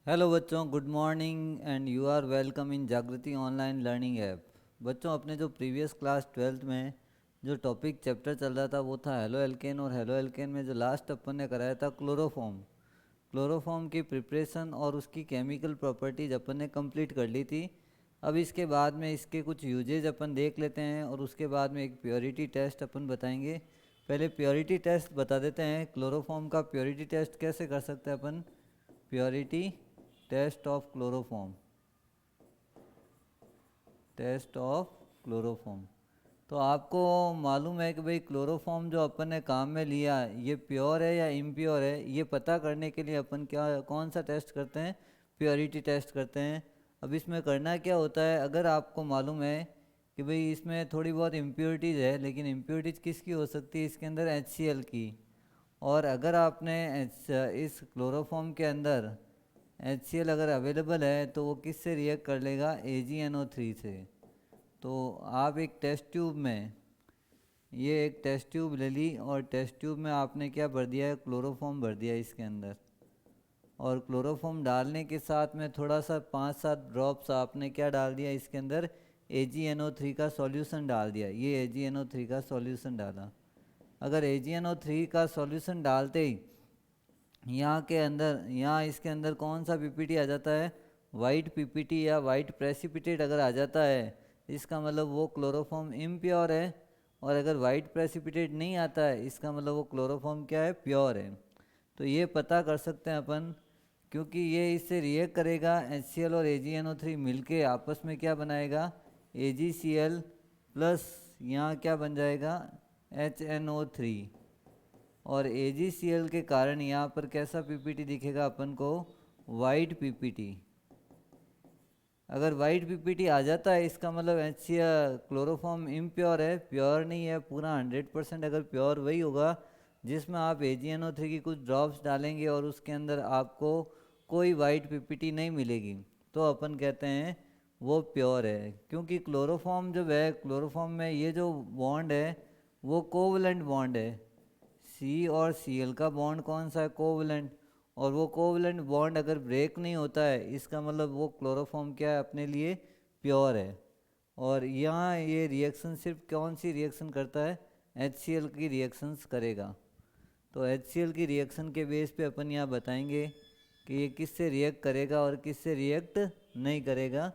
Hello बच्चों, good morning and you are welcome in Jagriti online learning app. बच्चों, अपने जो प्रीवियस क्लास 12th में जो टॉपिक चैप्टर चल रहा था वो था हेलो एल्केन। और हेलो एल्केन में जो लास्ट अपन ने कराया था क्लोरोफॉर्म। क्लोरोफॉर्म की प्रिपरेशन और उसकी केमिकल प्रॉपर्टीज अपन ने कंप्लीट कर ली थी। अब इसके बाद में इसके कुछ यूजेज अपन देख लेते हैं और उसके बाद में एक प्योरिटी टेस्ट अपन बताएंगे। पहले प्योरिटी टेस्ट बता देते हैं। क्लोरोफॉर्म का प्योरिटी टेस्ट कैसे कर सकते हैं अपन? Purity test of chloroform. Test of chloroform. तो आपको मालूम है कि भाई क्लोरोफॉर्म जो अपन ने काम में लिया ये प्योर है या इम्प्योर है, ये पता करने के लिए अपन क्या कौन सा टेस्ट करते हैं? प्योरिटी टेस्ट करते हैं। अब इसमें करना क्या होता है, अगर आपको मालूम है कि भाई इसमें थोड़ी बहुत इम्प्योरिटीज़ है, लेकिन इम्प्योरिटीज़ किसकी हो सकती है? इसके अंदर HCl की। और अगर आपने इस क्लोरोफॉर्म के अंदर HCl अगर अवेलेबल है तो वो किससे रिएक्ट कर लेगा? AgNO3 से। तो आप एक टेस्ट ट्यूब में, ये एक टेस्ट ट्यूब ले ली और टेस्ट ट्यूब में आपने क्या भर दिया है? क्लोरोफॉर्म भर दिया है इसके अंदर। और क्लोरोफॉर्म डालने के साथ में थोड़ा सा 5-7 ड्रॉप्स आपने क्या डाल दिया इसके अंदर? AgNO3 का सॉल्यूशन डाल दिया। ये AgNO3 का सॉल्यूशन डाला। अगर AgNO3 का सॉल्यूशन डालते ही यहाँ के अंदर, यहाँ इसके अंदर कौन सा पीपीटी आ जाता है? वाइट पीपीटी या वाइट प्रेसिपिटेट अगर आ जाता है, इसका मतलब वो क्लोरोफॉर्म इम्प्योर है। और अगर वाइट प्रेसिपिटेट नहीं आता है, इसका मतलब वो क्लोरोफॉर्म क्या है? प्योर है। तो ये पता कर सकते हैं अपन, क्योंकि ये इससे रिएक्ट करेगा। HCl और AgNO3 मिलके आपस में क्या बनाएगा? AgCl प्लस यहाँ क्या बन जाएगा? HNO3। और AgCl के कारण यहाँ पर कैसा पीपीटी दिखेगा अपन को? White PPT. अगर वाइट पीपीटी आ जाता है, इसका मतलब HCl क्लोरोफॉर्म इम्प्योर है, प्योर नहीं है पूरा 100%। अगर प्योर वही होगा जिसमें आप AgNO3 की कुछ ड्रॉप्स डालेंगे और उसके अंदर आपको कोई वाइट पीपीटी नहीं मिलेगी, तो अपन कहते हैं वो प्योर है। क्योंकि क्लोरोफॉर्म जो है, क्लोरोफॉर्म में ये जो बॉन्ड है वो कोवलेंट बॉन्ड है। C और Cl का बॉन्ड कौन सा है? कोवलेंट। और वो कोवलेंट बॉन्ड अगर ब्रेक नहीं होता है, इसका मतलब वो क्लोरोफॉर्म क्या है? अपने लिए प्योर है। और यहाँ ये रिएक्शन सिर्फ कौन सी रिएक्शन करता है? HCl की रिएक्शंस करेगा। तो HCl की रिएक्शन के बेस पे अपन यहाँ बताएंगे कि ये किससे रिएक्ट करेगा और किससे रिएक्ट नहीं करेगा।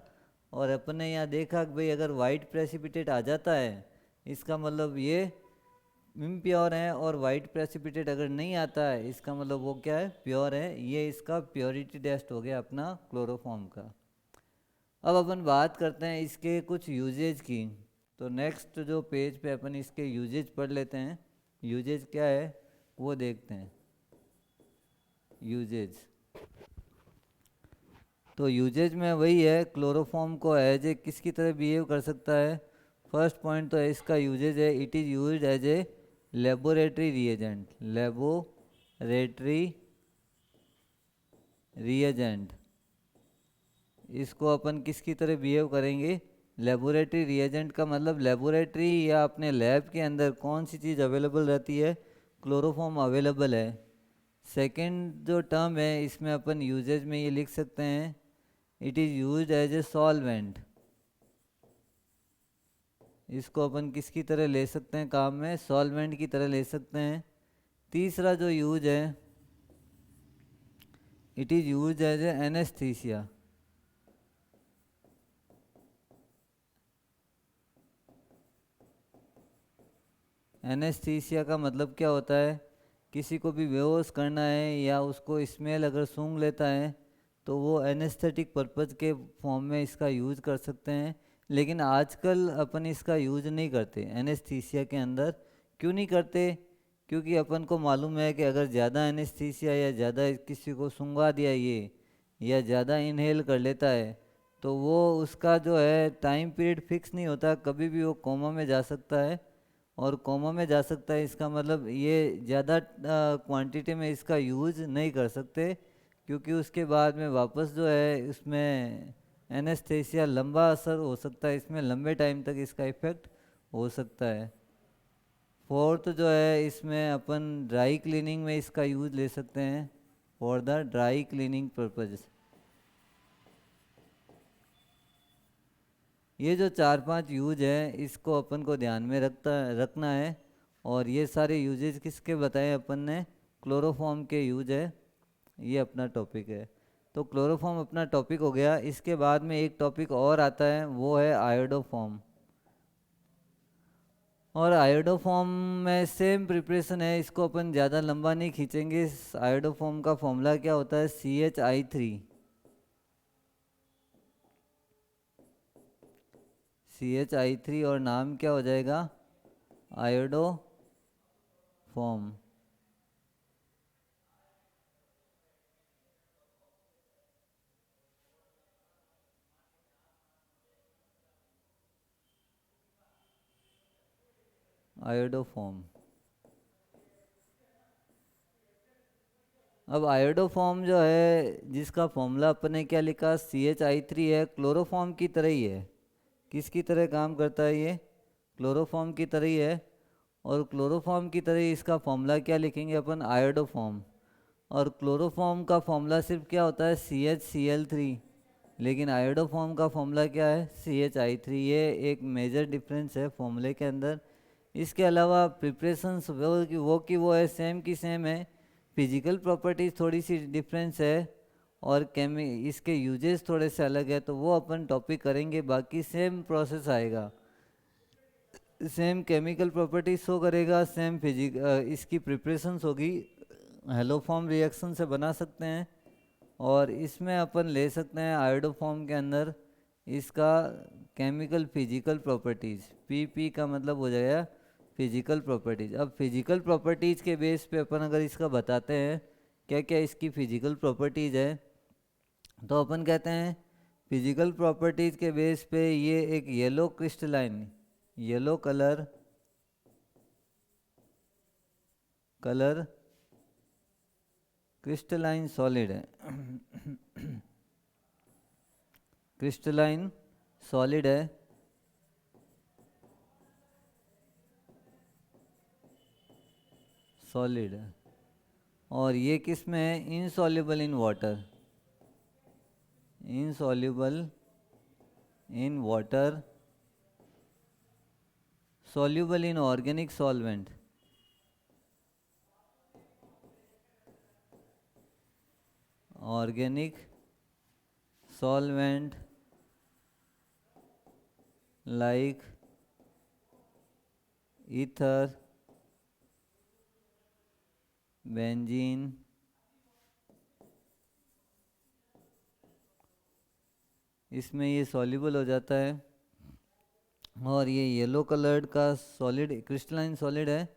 और अपन ने यहाँ देखा कि भाई अगर वाइट प्रेसिपिटेट आ जाता है, इसका मतलब ये इम्प्योर है। और वाइट प्रेसिपिटेट अगर नहीं आता है, इसका मतलब वो क्या है? प्योर है। ये इसका प्योरिटी टेस्ट हो गया अपना क्लोरोफॉर्म का। अब अपन बात करते हैं इसके कुछ यूजेज की। तो नेक्स्ट जो पेज पे अपन इसके यूजेज पढ़ लेते हैं। यूजेज क्या है वो देखते हैं। यूजेज, तो यूजेज में वही है, क्लोरोफॉर्म को एज ए किसकी तरह बिहेव कर सकता है? फर्स्ट पॉइंट तो है इसका यूजेज है, it is used as a laboratory reagent. Laboratory reagent, इसको अपन किसकी तरह बिहेव करेंगे? लेबोरेटरी रिएजेंट का मतलब लेबोरेटरी या अपने लैब के अंदर कौन सी चीज़ अवेलेबल रहती है? क्लोरोफॉर्म अवेलेबल है। सेकंड जो टर्म है इसमें अपन यूजेज में ये लिख सकते हैं, it is used as a solvent. इसको अपन किसकी तरह ले सकते हैं काम में? सॉल्वेंट की तरह ले सकते हैं। तीसरा जो यूज है, it is used as a anaesthesia. Anaesthesia का मतलब क्या होता है? किसी को भी बेहोश करना है या उसको स्मेल अगर सूंघ लेता है तो वो एनेस्थेटिक पर्पज़ के फॉर्म में इसका यूज़ कर सकते हैं। लेकिन आजकल अपन इसका यूज़ नहीं करते एनेस्थीसिया के अंदर। क्यों नहीं करते? क्योंकि अपन को मालूम है कि अगर ज़्यादा एनेस्थीसिया या ज़्यादा किसी को सूंघा दिया ये, या ज़्यादा इनहेल कर लेता है, तो वो उसका जो है टाइम पीरियड फिक्स नहीं होता, कभी भी वो कोमा में जा सकता है। और कोमा में जा सकता है, इसका मतलब ये ज़्यादा क्वांटिटी में इसका यूज़ नहीं कर सकते, क्योंकि उसके बाद में वापस जो है इसमें एनेस्थेसिया लंबा असर हो सकता है, इसमें लंबे टाइम तक इसका इफ़ेक्ट हो सकता है। फोर्थ जो है इसमें अपन ड्राई क्लीनिंग में इसका यूज़ ले सकते हैं, for the dry cleaning purpose. ये जो 4-5 यूज है इसको अपन को ध्यान में रखना है। और ये सारे यूजेज किसके बताए अपन ने, क्लोरोफॉर्म के यूज है। ये अपना टॉपिक है। तो क्लोरोफॉर्म अपना टॉपिक हो गया। इसके बाद में एक टॉपिक और आता है, वो है आयोडोफॉर्म। और आयोडोफॉर्म में सेम प्रिपरेशन है, इसको अपन ज़्यादा लंबा नहीं खींचेंगे। इस आयोडोफॉर्म का फॉर्मूला क्या होता है, CH3 और नाम क्या हो जाएगा, आयोडोफॉर्म। आयोडोफॉर्म। अब आयोडोफॉर्म जो है जिसका फॉर्मूला अपन ने क्या लिखा, CH3 है, क्लोरोफॉर्म की तरह ही है। किसकी तरह काम करता है ये, क्लोरोफॉर्म की तरह ही है। और क्लोरोफॉर्म की तरह ही इसका फॉर्मूला क्या लिखेंगे अपन, आयोडोफॉर्म। और क्लोरोफॉर्म का फॉर्मूला सिर्फ क्या होता है, CHCl3। लेकिन आयोडोफॉर्म का फॉर्मूला क्या है, CH3। ये एक मेजर डिफरेंस है फॉर्मूले के अंदर। इसके अलावा प्रिपरेशंस वो है, सेम की सेम है। फिजिकल प्रॉपर्टीज थोड़ी सी डिफरेंस है। और इसके यूजेस थोड़े से अलग है, तो वो अपन टॉपिक करेंगे। बाकी सेम प्रोसेस आएगा, सेम केमिकल प्रॉपर्टीज शो करेगा, सेम इसकी प्रिपरेशंस होगी। हेलोफॉर्म रिएक्शन से बना सकते हैं। और इसमें अपन ले सकते हैं आयोडोफॉर्म के अंदर इसका केमिकल फिजिकल प्रॉपर्टीज़। पी का मतलब हो जाएगा फिजिकल प्रॉपर्टीज़। अब फिजिकल प्रॉपर्टीज़ के बेस पे अपन अगर इसका बताते हैं क्या क्या इसकी फिजिकल प्रॉपर्टीज़ है, तो अपन कहते हैं फिजिकल प्रॉपर्टीज़ के बेस पे ये एक yellow crystalline, yellow colour crystalline solid है। क्रिस्टलाइन सॉलिड है। सॉलिड है। और ये किस में है, insoluble in water. Insoluble in water, soluble in organic solvent. Organic solvent like ether, benzene, इसमें ये सॉल्युबल हो जाता है। और ये येलो कलर्ड का सॉलिड क्रिस्टलाइन सॉलिड है,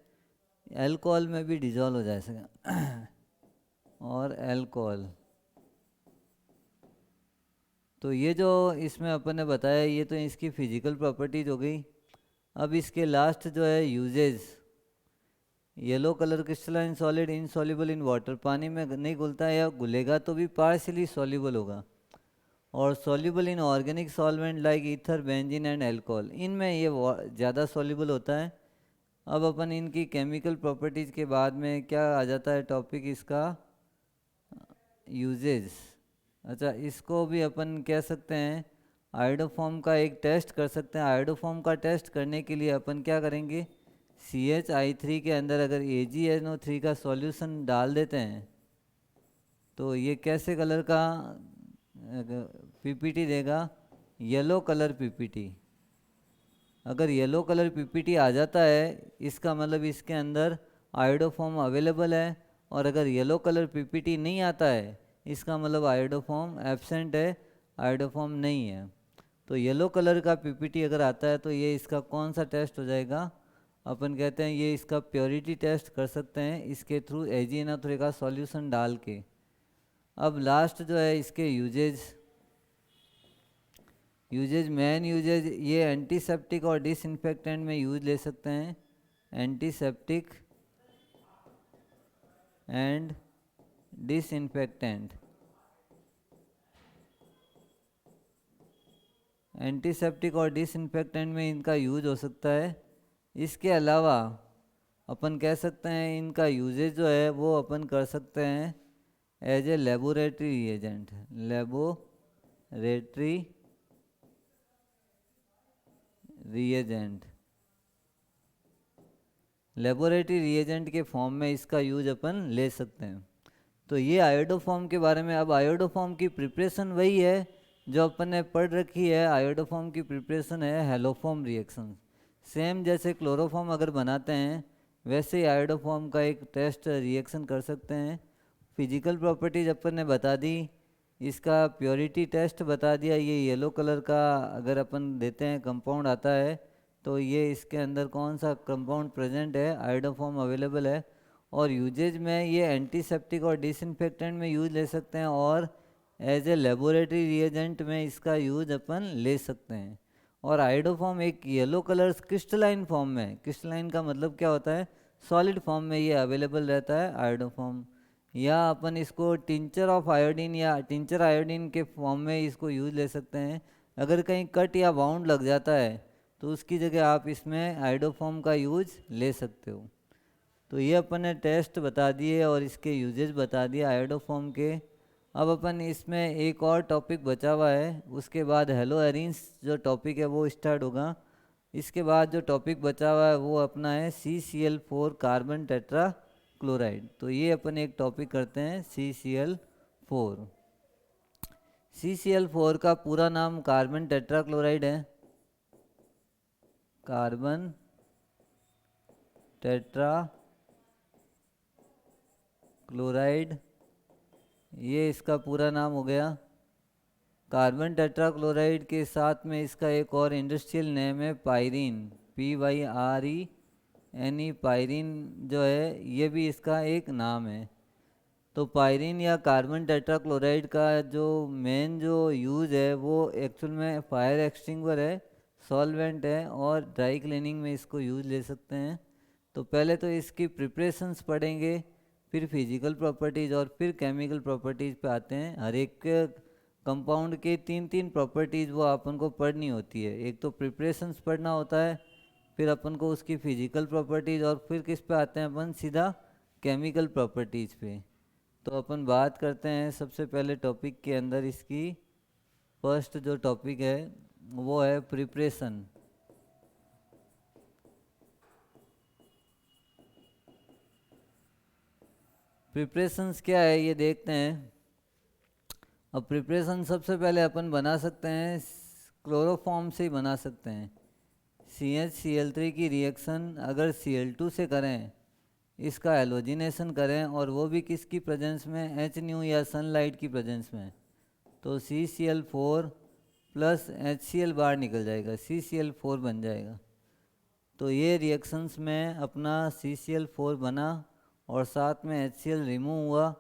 अल्कोहल में भी डिजॉल्व हो जाएगा। और अल्कोहल, तो ये जो इसमें अपन ने बताया ये तो इसकी फिजिकल प्रॉपर्टीज हो गई। अब इसके लास्ट जो है usages, yellow colour crystalline solid insoluble in water, पानी में नहीं घुलता है या घुलेगा तो भी पार्शियली सॉल्युबल होगा। और soluble in organic solvent like ether, benzene and alcohol, इनमें ये ज़्यादा सॉल्युबल होता है। अब अपन इनकी केमिकल प्रॉपर्टीज़ के बाद में क्या आ जाता है टॉपिक इसका, यूजेस। अच्छा, इसको भी अपन कह सकते हैं आयोडोफॉर्म का एक टेस्ट कर सकते हैं। आयोडोफॉर्म का टेस्ट करने के लिए अपन क्या करेंगे, CH3 के अंदर अगर AgNO3 का सॉल्यूशन डाल देते हैं तो ये कैसे कलर का PPT देगा, येलो कलर PPT। अगर येलो कलर PPT आ जाता है इसका मतलब इसके अंदर आयोडोफॉर्म अवेलेबल है। और अगर येलो कलर PPT नहीं आता है इसका मतलब आयोडोफॉर्म एब्सेंट है, आयोडोफॉर्म नहीं है। तो येलो कलर का PPT अगर आता है तो ये इसका कौन सा टेस्ट हो जाएगा, अपन कहते हैं ये इसका प्योरिटी टेस्ट कर सकते हैं इसके थ्रू AgNO3 का सॉल्यूशन डाल के। अब लास्ट जो है इसके यूजेज मेन यूजेज, ये एंटीसेप्टिक और डिसइंफेक्टेंट में यूज ले सकते हैं। एंटीसेप्टिक एंड डिसइंफेक्टेंट, एंटीसेप्टिक और डिसइंफेक्टेंट में इनका यूज हो सकता है। इसके अलावा अपन कह सकते हैं इनका यूजेज जो है वो अपन कर सकते हैं as a laboratory agent. Laboratory reagent, laboratory reagent के फॉर्म में इसका यूज अपन ले सकते हैं। तो ये आयोडोफॉर्म के बारे में। अब आयोडोफॉर्म की प्रिपरेशन वही है जो अपन ने पढ़ रखी है। आयोडोफॉर्म की प्रिपरेशन है हैलोफॉर्म रिएक्शन। सेम जैसे क्लोरोफॉर्म अगर बनाते हैं वैसे ही आयोडोफॉर्म का एक टेस्ट रिएक्शन कर सकते हैं। फिजिकल प्रॉपर्टीज अपन ने बता दी, इसका प्योरिटी टेस्ट बता दिया। ये येलो कलर का अगर अपन देते हैं कंपाउंड आता है तो ये इसके अंदर कौन सा कंपाउंड प्रेजेंट है, आयोडोफॉर्म अवेलेबल है। और यूजेज में ये एंटीसेप्टिक और डिसइंफेक्टेंट में यूज ले सकते हैं और एज ए लेबोरेटरी रिएजेंट में इसका यूज अपन ले सकते हैं। और आयोडोफॉर्म एक येलो कलर क्रिस्टलाइन फॉर्म में, क्रिस्टलाइन का मतलब क्या होता है, सॉलिड फॉर्म में ये अवेलेबल रहता है आयोडोफॉर्म। या अपन इसको टिंचर ऑफ आयोडीन या टिंचर आयोडीन के फॉर्म में इसको यूज ले सकते हैं। अगर कहीं कट या बाउंड लग जाता है तो उसकी जगह आप इसमें आयोडोफॉर्म का यूज ले सकते हो। तो ये अपन ने टेस्ट बता दिए और इसके यूजेज बता दिए आयोडोफॉर्म के। अब अपन इसमें एक और टॉपिक बचा हुआ है, उसके बाद हेलो एरिन्स जो टॉपिक है वो स्टार्ट होगा। इसके बाद जो टॉपिक बचा हुआ है वो अपना है CCl4 कार्बन टेट्रा क्लोराइड। तो ये अपन एक टॉपिक करते हैं CCl4। CCl4 का पूरा नाम कार्बन टेट्रा क्लोराइड है, कार्बन टेट्रा क्लोराइड, ये इसका पूरा नाम हो गया। कार्बन टेट्राक्लोराइड के साथ में इसका एक और इंडस्ट्रियल नेम है पायरीन, PYRENE, पायरीन जो है ये भी इसका एक नाम है। तो पायरीन या कार्बन टेट्राक्लोराइड का जो मेन जो यूज़ है वो एक्चुअल में फायर एक्सटिंग्विशर है, सॉल्वेंट है और ड्राई क्लीनिंग में इसको यूज़ ले सकते हैं। तो पहले तो इसकी प्रिपरेशंस पढ़ेंगे, फिर फिजिकल प्रॉपर्टीज़ और फिर केमिकल प्रॉपर्टीज़ पे आते हैं। हर एक कंपाउंड के तीन तीन प्रॉपर्टीज़ वो अपन को पढ़नी होती है। एक तो प्रिपरेशंस पढ़ना होता है, फिर अपन को उसकी फिजिकल प्रॉपर्टीज़ और फिर किस पे आते हैं अपन सीधा केमिकल प्रॉपर्टीज़ पे। तो अपन बात करते हैं सबसे पहले टॉपिक के अंदर इसकी फर्स्ट जो टॉपिक है वो है प्रिपरेशन। प्रिपरेशंस क्या है ये देखते हैं। अब प्रिपरेशन सबसे पहले अपन बना सकते हैं क्लोरोफॉर्म से ही बना सकते हैं। CH Cl3 की रिएक्शन अगर Cl2 से करें, इसका एलोजिनेशन करें और वो भी किसकी प्रेजेंस में, HNu या सनलाइट की प्रेजेंस में, तो CCl4 प्लस HCl बाहर निकल जाएगा, CCl4 बन जाएगा। तो ये रिएक्शंस में अपना CCl4 बना और साथ में HCl रिमूव हुआ।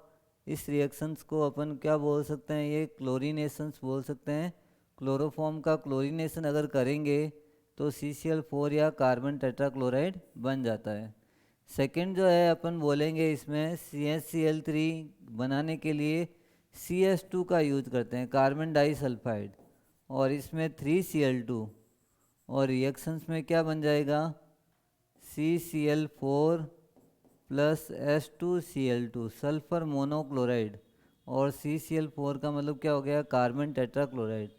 इस रिएक्शंस को अपन क्या बोल सकते हैं, ये क्लोरीनेशंस बोल सकते हैं। क्लोरोफॉर्म का क्लोरीनेशन अगर करेंगे तो CCl4 या कार्बन टेट्राक्लोराइड बन जाता है। सेकंड जो है अपन बोलेंगे इसमें CHCl3 बनाने के लिए CS2 का यूज करते हैं, कार्बन डाइसल्फाइड, और इसमें 3Cl2 और रिएक्शंस में क्या बन जाएगा, CCl4 plus H2Cl2 sulphur monochloride, और CCl4 का मतलब क्या हो गया, कार्बन टेट्राक्लोराइड।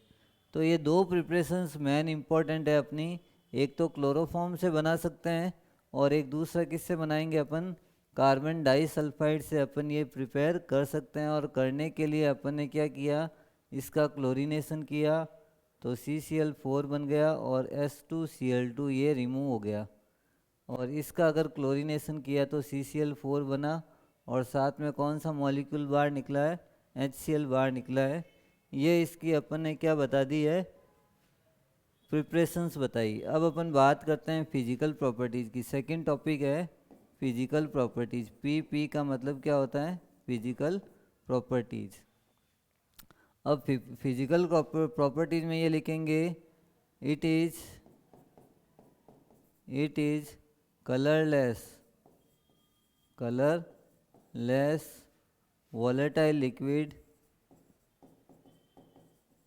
तो ये दो प्रिपरेशंस मेन इंपॉर्टेंट है अपनी। एक तो क्लोरोफॉर्म से बना सकते हैं और एक दूसरा किससे बनाएंगे अपन, कार्बन डाइसल्फाइड से अपन ये प्रिपेयर कर सकते हैं। और करने के लिए अपन ने क्या किया, इसका क्लोरीनेशन किया तो CCl4 बन गया और H2Cl2 ये रिमूव हो गया। और इसका अगर क्लोरीनेशन किया तो CCl4 बना और साथ में कौन सा मॉलिक्यूल बाहर निकला है, HCl बाहर निकला है। ये इसकी अपन ने क्या बता दी है, प्रिपरेशंस बताई। अब अपन बात करते हैं फिजिकल प्रॉपर्टीज़ की। सेकंड टॉपिक है फिजिकल प्रॉपर्टीज़। पी का मतलब क्या होता है, फिजिकल प्रॉपर्टीज़। अब फिजिकल प्रॉपर्टीज़ में ये लिखेंगे, it is colourless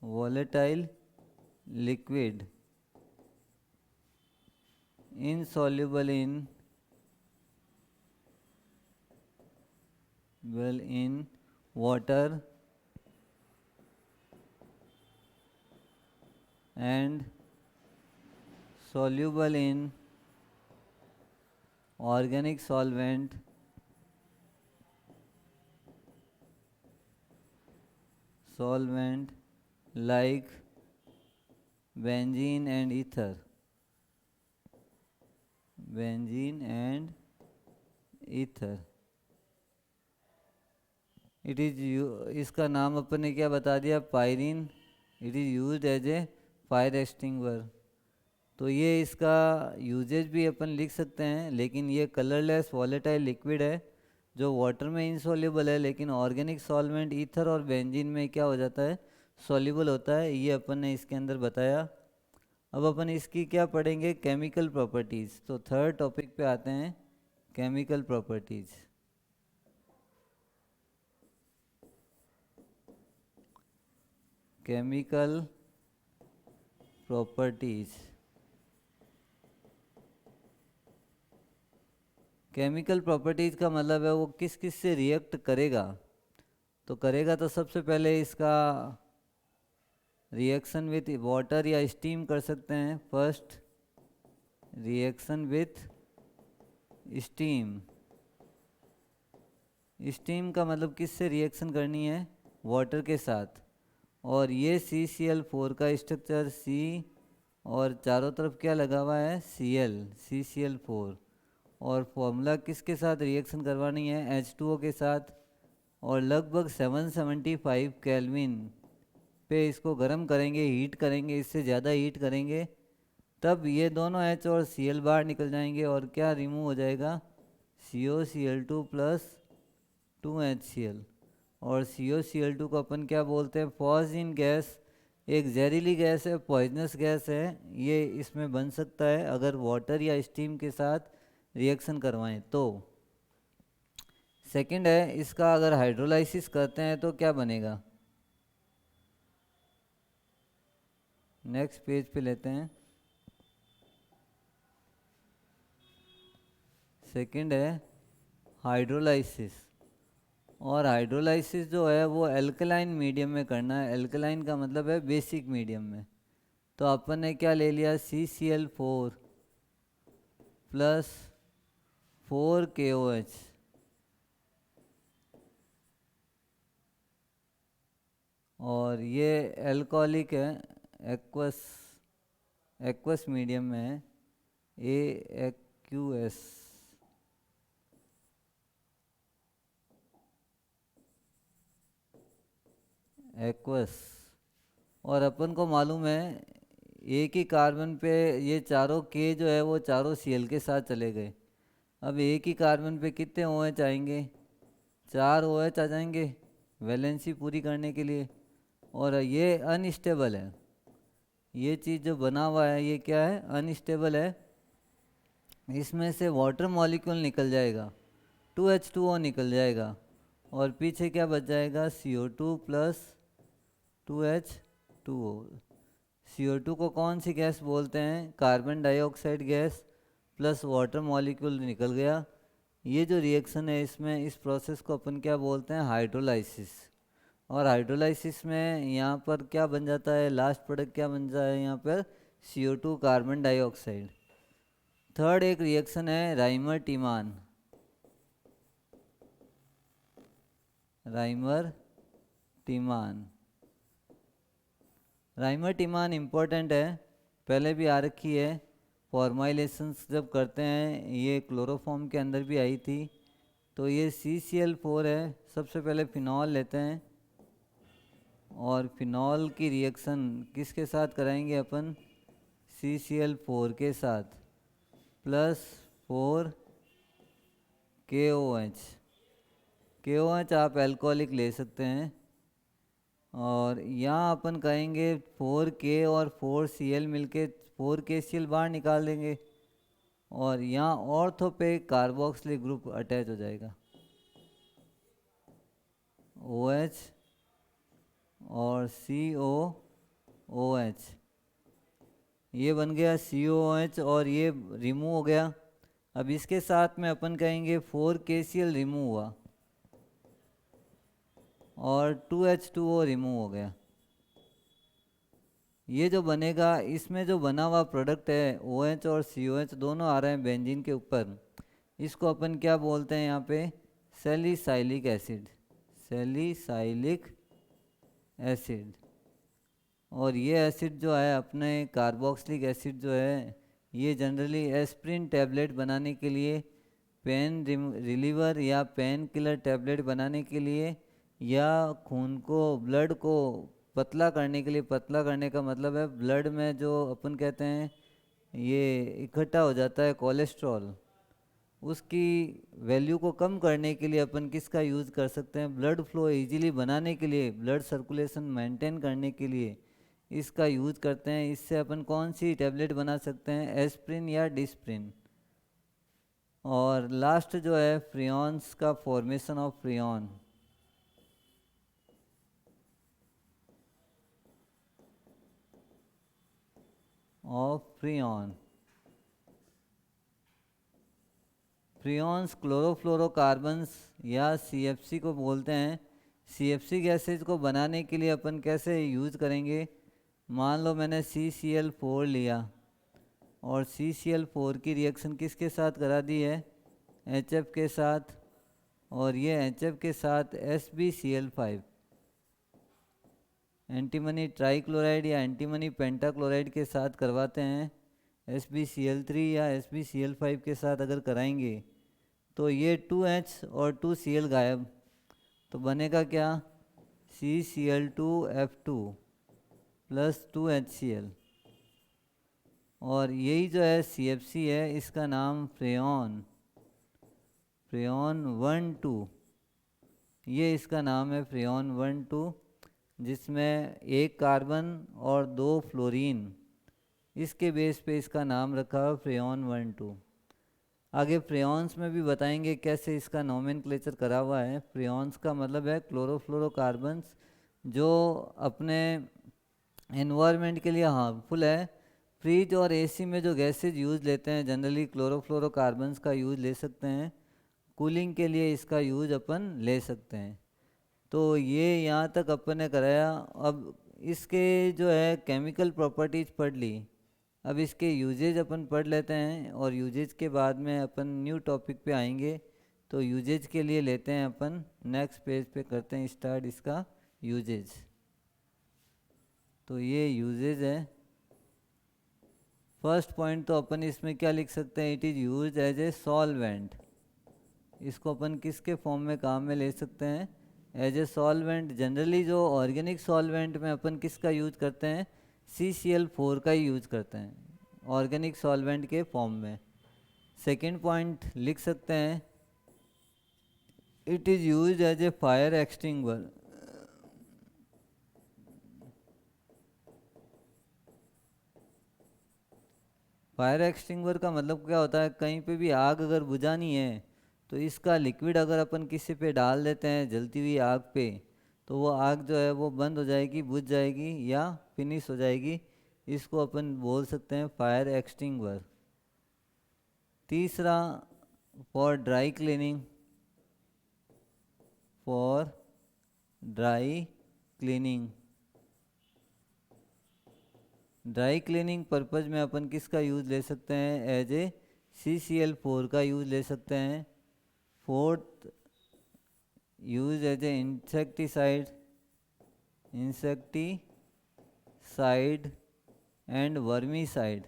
volatile liquid insoluble in water and soluble in organic solvent like benzene and ether. Benzene and ether. It is इसका नाम अपन ने क्या बता दिया, pyrene. It is used as a fire extinguisher. तो ये इसका यूजेज भी अपन लिख सकते हैं, लेकिन ये कलरलेस वॉलेटाइल लिक्विड है जो वाटर में इनसॉल्युबल है, लेकिन ऑर्गेनिक सॉल्वेंट ईथर और बेंजीन में क्या हो जाता है, सॉल्युबल होता है. ये अपन ने इसके अंदर बताया. अब अपन इसकी क्या पढ़ेंगे, केमिकल प्रॉपर्टीज़. तो थर्ड टॉपिक पे आते हैं, chemical properties. Chemical properties. Chemical properties का मतलब है वो किस किस से रिएक्ट करेगा. तो करेगा तो सबसे पहले इसका रिएक्शन विथ वाटर या स्टीम कर सकते हैं. First reaction with steam. Steam का मतलब किससे रिएक्शन करनी है, वाटर के साथ. और ये CCl4 का स्ट्रक्चर C और चारों तरफ क्या लगा हुआ है, Cl, CCl4. और फॉर्मूला किसके साथ रिएक्शन करवानी है, H2O के साथ. और लगभग 775 केल्विन पे इसको गर्म करेंगे, हीट करेंगे, इससे ज़्यादा हीट करेंगे, तब ये दोनों H और Cl बाहर निकल जाएंगे और क्या रिमूव हो जाएगा, COCl2 प्लस 2HCl. और COCl2 को अपन क्या बोलते हैं, पॉइजन गैस. एक जहरीली गैस है, पॉइजनस गैस है. ये इसमें बन सकता है अगर वाटर या स्टीम के साथ रिएक्शन करवाएं तो. सेकंड है, इसका अगर हाइड्रोलाइसिस करते हैं तो क्या बनेगा. नेक्स्ट पेज पे लेते हैं. सेकंड है हाइड्रोलाइसिस. और हाइड्रोलाइसिस जो है वो एल्कलाइन मीडियम में करना है. एल्कलाइन का मतलब है बेसिक मीडियम में. तो अपन ने क्या ले लिया, CCl4 प्लस 4KOH. और ये एल्कोहलिक है, एक्वस मीडियम में है, AQS. एक्वस. और अपन को मालूम है एक ही कार्बन पे ये चारों K जो है वो चारों Cl के साथ चले गए. अब एक ही कार्बन पे कितने OH आएंगे, 4 OH आ जाएंगे वैलेंसी पूरी करने के लिए. और ये अनस्टेबल है, ये चीज़ जो बना हुआ है ये क्या है, अनस्टेबल है. इसमें से वाटर मॉलिक्यूल निकल जाएगा, 2H2O निकल जाएगा, और पीछे क्या बच जाएगा, CO2 प्लस 2H2O. CO2 को कौन सी गैस बोलते हैं, carbon dioxide gas plus water molecule निकल गया. ये जो रिएक्शन है इसमें, इस प्रोसेस को अपन क्या बोलते हैं, हाइड्रोलाइसिस. और हाइड्रोलाइसिस में यहाँ पर क्या बन जाता है, लास्ट प्रोडक्ट क्या बन जाता है यहाँ पर, CO2 कार्बन डाइऑक्साइड. थर्ड एक रिएक्शन है राइमर टीमान. राइमर टीमान. राइमर टीमान इम्पोर्टेंट है, पहले भी आ रखी है. फॉर्माइलेशंस जब करते हैं, ये क्लोरोफॉर्म के अंदर भी आई थी. तो ये CCl4 है. सबसे पहले फिनॉल लेते हैं और फिनॉल की रिएक्शन किसके साथ कराएंगे अपन, CCl4 के साथ प्लस 4KOH. KOH आप एल्कोहलिक ले सकते हैं. और यहाँ अपन कहेंगे 4K और 4Cl मिलके 4KCl बाहर निकाल देंगे. और यहाँ ऑर्थो पे कार्बोक्सिलिक ग्रुप अटैच हो जाएगा, OH और COOH. ये बन गया COOH और ये रिमूव हो गया. अब इसके साथ में अपन कहेंगे 4KCl रिमूव हुआ और 2H2O रिमूव हो गया. ये जो बनेगा, इसमें जो बना हुआ प्रोडक्ट है OH और COH दोनों आ रहे हैं बेंजीन के ऊपर, इसको अपन क्या बोलते हैं यहाँ पे, सैलिसाइलिक एसिड, सैलिसाइलिक एसिड। और ये एसिड जो है अपने कार्बोक्सिलिक एसिड जो है, ये जनरली एस्प्रिन टैबलेट बनाने के लिए, पेन रिलीवर या पेन किलर टैबलेट बनाने के लिए, या खून को, ब्लड को पतला करने के लिए, पतला करने का मतलब है ब्लड में जो अपन कहते हैं ये इकट्ठा हो जाता है कोलेस्ट्रॉल, उसकी वैल्यू को कम करने के लिए अपन किसका यूज़ कर सकते हैं, ब्लड फ्लो इजीली बनाने के लिए, ब्लड सर्कुलेशन मेंटेन करने के लिए इसका यूज़ करते हैं। इससे अपन कौन सी टैबलेट बना सकते हैं, एस्प्रिन या डिस्प्रिन। और लास्ट जो है फ्रियॉन्स का formation of freon, freons chlorofluorocarbons या CFC को बोलते हैं। CFC गैसेज को बनाने के लिए अपन कैसे यूज़ करेंगे, मान लो मैंने CCl4 लिया और CCl4 की रिएक्शन किसके साथ करा दी है, HF के साथ, और ये HF के साथ SbCl5, एंटीमनी ट्राइक्लोराइड या एंटीमनी पेंटाक्लोराइड के साथ करवाते हैं। SbCl3 या SbCl5 के साथ अगर कराएंगे तो ये 2H और 2Cl गायब, तो बनेगा क्या, CCl2F2 प्लस 2HCl। और यही जो है CFC है, इसका नाम फ्रेयॉन 1,2, ये इसका नाम है फ्रेयॉन 1,2, जिसमें एक कार्बन और 2 फ्लोरीन, इसके बेस पे इसका नाम रखा है फ्रेयॉन 1,2। आगे फ्रेयॉन्स में भी बताएंगे कैसे इसका नोमेनक्लेचर करा हुआ है। फ्रेयॉन्स का मतलब है क्लोरोफ्लोरोकार्बन्स जो अपने एनवायरनमेंट के लिए हार्मफुल है। फ्रिज और AC में जो गैसेज यूज़ लेते हैं जनरली क्लोरोफ्लोरोकार्बन्स का यूज़ ले सकते हैं, कूलिंग के लिए इसका यूज़ अपन ले सकते हैं। तो ये यहाँ तक अपन ने कराया। अब इसके जो है केमिकल प्रॉपर्टीज पढ़ ली, अब इसके यूजेज अपन पढ़ लेते हैं, और यूजेज के बाद में अपन न्यू टॉपिक पे आएंगे। तो यूजेज के लिए लेते हैं अपन, नेक्स्ट पेज पे करते हैं स्टार्ट इसका यूजेज। तो ये यूजेज है। फर्स्ट पॉइंट तो अपन इसमें क्या लिख सकते हैं, it is use as a solvent. इसको अपन किसके फॉर्म में काम में ले सकते हैं, एज ए सॉल्वेंट। जनरली जो ऑर्गेनिक सॉल्वेंट में अपन किसका यूज करते हैं, CCl4 का ही यूज करते हैं ऑर्गेनिक सॉल्वेंट के फॉर्म में। सेकेंड पॉइंट लिख सकते हैं, it is use as a fire extinguisher. Fire extinguisher का मतलब क्या होता है, कहीं पे भी आग अगर बुझानी है तो इसका लिक्विड अगर अपन किसी पे डाल देते हैं जलती हुई आग पे, तो वो आग जो है वो बंद हो जाएगी, बुझ जाएगी या फिनिश हो जाएगी। इसको अपन बोल सकते हैं फायर एक्सटिंग्विशर। तीसरा, for dry cleaning, for dry cleaning, dry cleaning purpose में अपन किसका यूज़ ले सकते हैं, एज ए CCl4 का यूज़ ले सकते हैं। Fourth, use as a insecticide and vermicide.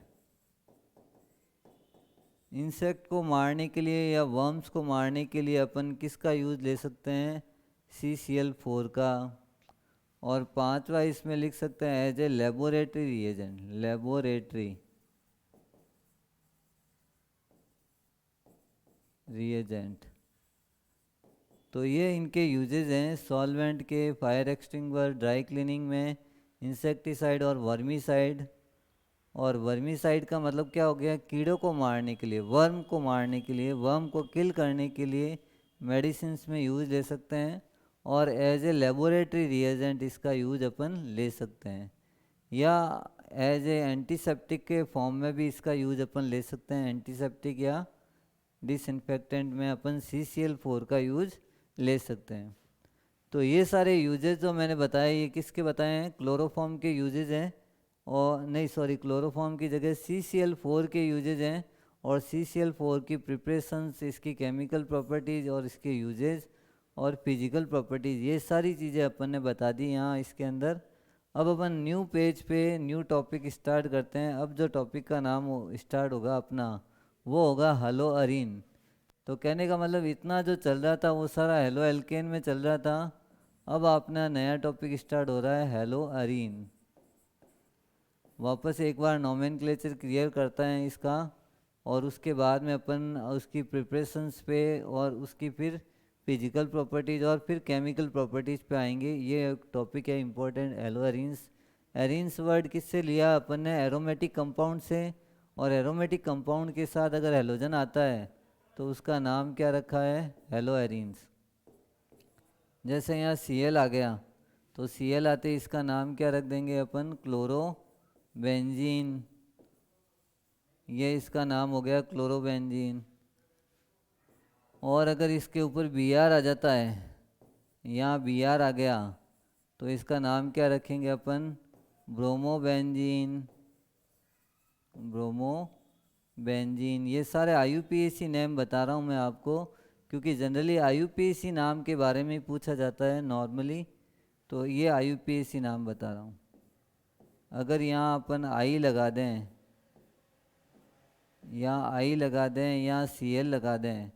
Insect को मारने के लिए या वर्म्स को मारने के लिए अपन किसका यूज़ ले सकते हैं, CCl4 का। और पांचवा इसमें लिख सकते हैं as a laboratory reagent, laboratory reagent. तो ये इनके यूजेस हैं सॉल्वेंट के, फायर एक्सटिंग्विशर, ड्राई क्लीनिंग में, इंसेक्टिसाइड और वर्मीसाइड। और वर्मीसाइड का मतलब क्या हो गया, कीड़ों को मारने के लिए, वर्म को मारने के लिए, वर्म को किल करने के लिए मेडिसिन में यूज़ ले सकते हैं। और एज ए लेबोरेटरी रिएजेंट इसका यूज अपन ले सकते हैं, या एज ए एंटीसेप्टिक के फॉर्म में भी इसका यूज अपन ले सकते हैं। एंटीसेप्टिक या डिसइंफेक्टेंट में अपन CCl4 का यूज ले सकते हैं। तो ये सारे यूजेस जो मैंने बताए ये किसके बताए हैं, क्लोरोफॉर्म के यूजेस हैं। और नहीं सॉरी, क्लोरोफॉर्म की जगह CCl4 के यूजेज हैं, और CCl4 की प्रिपरेशंस, इसकी केमिकल प्रॉपर्टीज़ और इसके यूजेज और फिजिकल प्रॉपर्टीज़, ये सारी चीज़ें अपन ने बता दी यहाँ इसके अंदर। अब अपन न्यू पेज पे न्यू टॉपिक स्टार्ट करते हैं। अब जो टॉपिक का नाम स्टार्ट होगा अपना, वो होगा हेलो अरीन। तो कहने का मतलब इतना जो चल रहा था वो सारा हेलो एल्केन में चल रहा था, अब अपना नया टॉपिक स्टार्ट हो रहा है हेलो अरीन। वापस एक बार नोमेनक्लेचर क्लियर करता है इसका, और उसके बाद में अपन उसकी प्रिपरेशंस पे और उसकी फिर फिजिकल प्रॉपर्टीज़ और फिर केमिकल प्रॉपर्टीज़ पे आएंगे। ये टॉपिक है important, hello arenes. Arenes word किससे लिया अपन ने? एरोमेटिक कंपाउंड से, और एरोमेटिक कंपाउंड के साथ अगर हेलोजन आता है तो उसका नाम क्या रखा है? Hello arenes. जैसे यहाँ Cl आ गया, तो Cl आते इसका नाम क्या रख देंगे अपन? Chloro benzene. ये इसका नाम हो गया क्लोरोबेंजीन। और अगर इसके ऊपर Br आ जाता है, यहाँ Br आ गया, तो इसका नाम क्या रखेंगे अपन? ब्रोमोबेंजीन। ब्रोमोबेंजीन। ये सारे IUPAC नेम बता रहा हूँ मैं आपको, क्योंकि जनरली IUPAC नाम के बारे में पूछा जाता है नॉर्मली, तो ये IUPAC नाम बता रहा हूँ। अगर यहाँ अपन आई लगा दें, यहाँ आई लगा दें, यहाँ Cl लगा दें,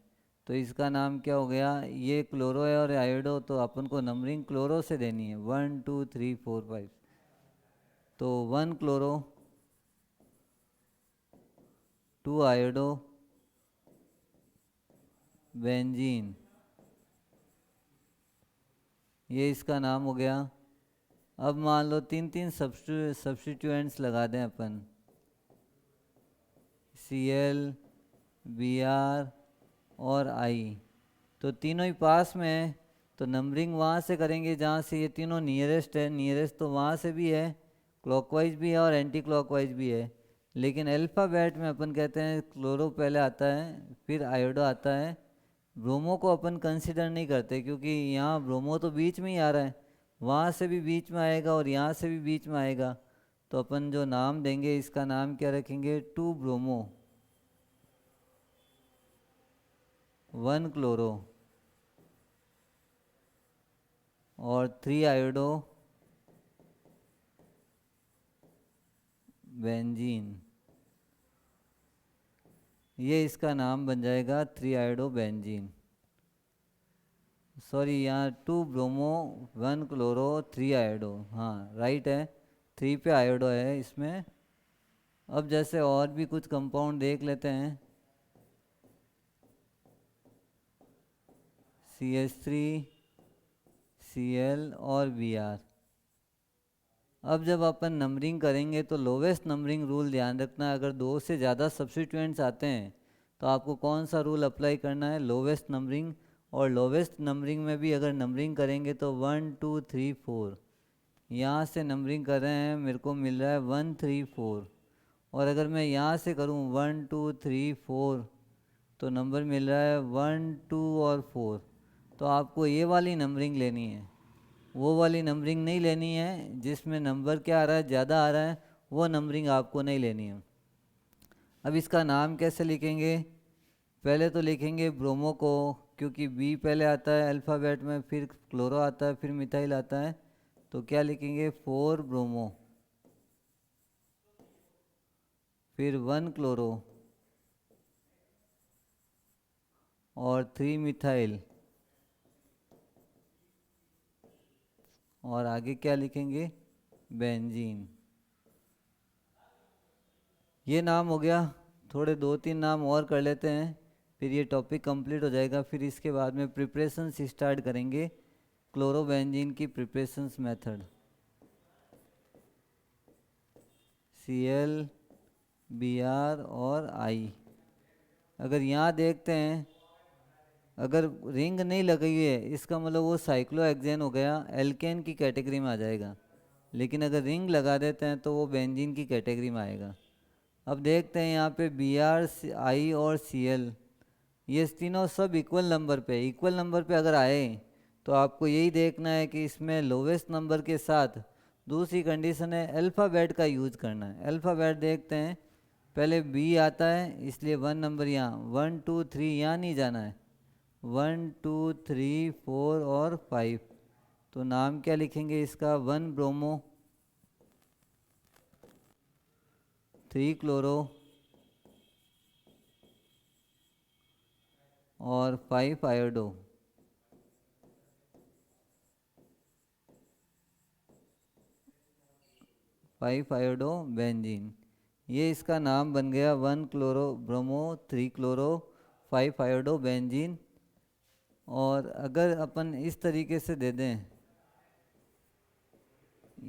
तो इसका नाम क्या हो गया? ये क्लोरो है और आयोडो, तो अपन को नंबरिंग क्लोरो से देनी है, 1 2 3 4 5। तो 1 क्लोरो, 2 आयोडो बेंजीन, ये इसका नाम हो गया। अब मान लो 3 सब्स्टिट्यूएंट्स लगा दें अपन, Cl, Br और I, तो तीनों ही पास में है, तो नंबरिंग वहाँ से करेंगे जहाँ से ये तीनों नियरेस्ट है। नियरेस्ट तो वहाँ से भी है, क्लॉकवाइज भी है और एंटी क्लॉकवाइज भी है, लेकिन अल्फ़ाबेट में अपन कहते हैं क्लोरो पहले आता है, फिर आयोडो आता है। ब्रोमो को अपन कंसिडर नहीं करते, क्योंकि यहाँ ब्रोमो तो बीच में ही आ रहा है, वहाँ से भी बीच में आएगा और यहाँ से भी बीच में आएगा। तो अपन जो नाम देंगे, इसका नाम क्या रखेंगे? 2 ब्रोमो, 1 क्लोरो और 3 आयोडो बेंजीन। ये इसका नाम बन जाएगा 3 आयोडो बेंजीन। सॉरी, यहाँ 2 ब्रोमो 1 क्लोरो 3 आयोडो, हाँ राइट है, 3 पे आयोडो है इसमें। अब जैसे और भी कुछ कंपाउंड देख लेते हैं, CH3, Cl और Br। अब जब अपन नंबरिंग करेंगे तो लोवेस्ट नंबरिंग रूल ध्यान रखना, अगर 2 से ज़्यादा सब्स्टिट्यूएंट्स आते हैं तो आपको कौन सा रूल अप्लाई करना है? Lowest numbering. और लोवेस्ट नंबरिंग में भी अगर नंबरिंग करेंगे तो 1 2 3 4, यहाँ से नंबरिंग कर रहे हैं, मेरे को मिल रहा है 1 3 4, और अगर मैं यहाँ से करूँ 1 2 3 4, तो नंबर मिल रहा है 1 2 और 4। तो आपको ये वाली नंबरिंग लेनी है, वो वाली नंबरिंग नहीं लेनी है जिसमें नंबर क्या आ रहा है? ज़्यादा आ रहा है, वो नंबरिंग आपको नहीं लेनी है। अब इसका नाम कैसे लिखेंगे? पहले तो लिखेंगे ब्रोमो को, क्योंकि बी पहले आता है अल्फ़ाबेट में, फिर क्लोरो आता है, फिर मिथाइल आता है, तो क्या लिखेंगे? 4 ब्रोमो, फिर 1 क्लोरो और 3 मिथाइल, और आगे क्या लिखेंगे? बेंजीन। ये नाम हो गया। थोड़े 2 3 नाम और कर लेते हैं, फिर ये टॉपिक कंप्लीट हो जाएगा। फिर इसके बाद में प्रिपरेशंस स्टार्ट करेंगे, क्लोरोबेंजीन की प्रिपरेशंस मेथड। Cl, Br और I। अगर यहाँ देखते हैं, अगर रिंग नहीं लगी हुई है, इसका मतलब वो साइक्लोहेक्सेन हो गया, एल्केन की कैटेगरी में आ जाएगा। लेकिन अगर रिंग लगा देते हैं तो वो बेंजीन की कैटेगरी में आएगा। अब देखते हैं यहाँ पे Br, I और Cl, ये तीनों सब इक्वल नंबर पे, इक्वल नंबर पे अगर आए तो आपको यही देखना है कि इसमें लोवेस्ट नंबर के साथ दूसरी कंडीशन है अल्फ़ाबेट का यूज करना है। अल्फ़ाबेट देखते हैं, पहले बी आता है इसलिए 1 नंबर यहाँ, 1 2 3 यहाँ नहीं जाना है, 1 2 3 4 और 5। तो नाम क्या लिखेंगे इसका, 1 ब्रोमो, 3 क्लोरो और 5 आयोडो। फाइव आयोडो बेंजीन, ये इसका नाम बन गया 1 chloro bromo 3 chloro 5 iodo benzene. और अगर अपन इस तरीके से दे दें,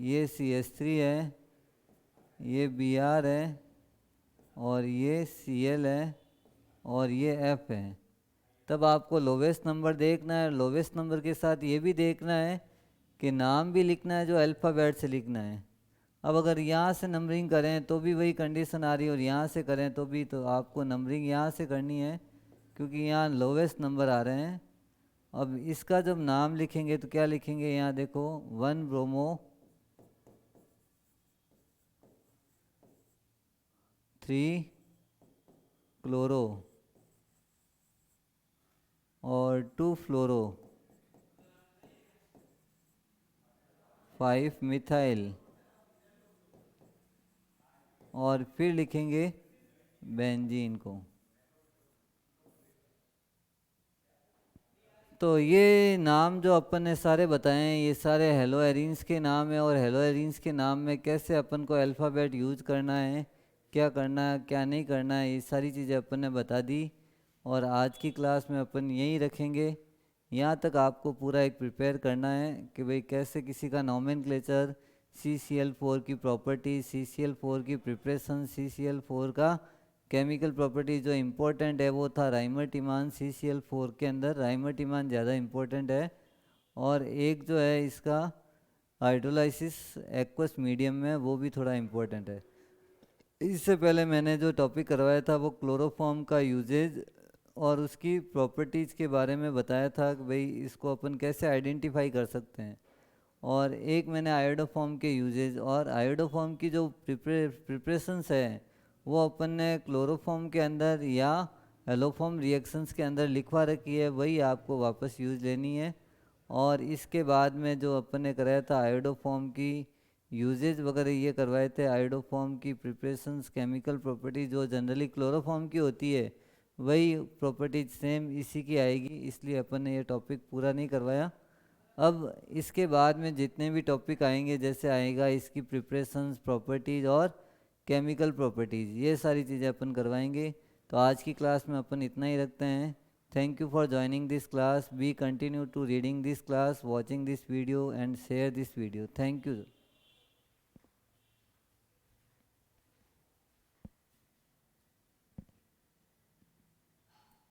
ये CH3 है, ये Br है और ये Cl है और ये F है, तब आपको लोवेस्ट नंबर देखना है। लोवेस्ट नंबर के साथ ये भी देखना है कि नाम भी लिखना है जो अल्फ़ाबेट से लिखना है। अब अगर यहाँ से नंबरिंग करें तो भी वही कंडीशन आ रही है और यहाँ से करें तो भी, तो आपको नंबरिंग यहाँ से करनी है क्योंकि यहाँ लोवेस्ट नंबर आ रहे हैं। अब इसका जब नाम लिखेंगे तो क्या लिखेंगे, यहाँ देखो 1 ब्रोमो 3 क्लोरो और 2 फ्लोरो 5 मिथाइल और फिर लिखेंगे बेंजीन को। तो ये नाम जो अपन ने सारे बताए हैं ये सारे हेलो एरिन्स के नाम है, और हेलो एरिन्स के नाम में कैसे अपन को अल्फ़ाबेट यूज करना है, क्या करना है क्या नहीं करना है, ये सारी चीज़ें अपन ने बता दी। और आज की क्लास में अपन यही रखेंगे। यहाँ तक आपको पूरा एक प्रिपेयर करना है कि भाई कैसे किसी का नोमेनक्लेचर, CCl4 की प्रॉपर्टी, CCl4 की प्रिपरेशन, CCl4 का केमिकल प्रॉपर्टी जो इम्पोर्टेंट है वो था राइमरटिमान। CCl4 के अंदर राइमरटिमान ज़्यादा इम्पोर्टेंट है, और एक जो है इसका हाइड्रोलाइसिस एक्वस मीडियम में वो भी थोड़ा इम्पोर्टेंट है। इससे पहले मैंने जो टॉपिक करवाया था वो क्लोरोफॉर्म का यूजेज और उसकी प्रॉपर्टीज़ के बारे में बताया था कि भाई इसको अपन कैसे आइडेंटिफाई कर सकते हैं। और एक मैंने आयोडोफॉर्म के यूजेज और आयोडोफॉर्म की जो प्रिपरेशंस है वो अपन ने क्लोरोफॉर्म के अंदर या एलोफॉर्म रिएक्शंस के अंदर लिखवा रखी है, वही आपको वापस यूज लेनी है। और इसके बाद में जो अपन ने कराया था आयोडोफॉर्म की यूजेज वगैरह ये करवाए थे, आयोडोफॉर्म की प्रिपरेशंस, केमिकल प्रॉपर्टी जो जनरली क्लोरोफॉर्म की होती है वही प्रॉपर्टीज सेम इसी की आएगी, इसलिए अपन ने ये टॉपिक पूरा नहीं करवाया। अब इसके बाद में जितने भी टॉपिक आएंगे, जैसे आएगा इसकी प्रिपरेशंस, प्रॉपर्टीज़ और केमिकल प्रॉपर्टीज़, ये सारी चीज़ें अपन करवाएंगे। तो आज की क्लास में अपन इतना ही रखते हैं। Thank you for joining this class. Be continue to reading this class, watching this video and share this video. Thank you.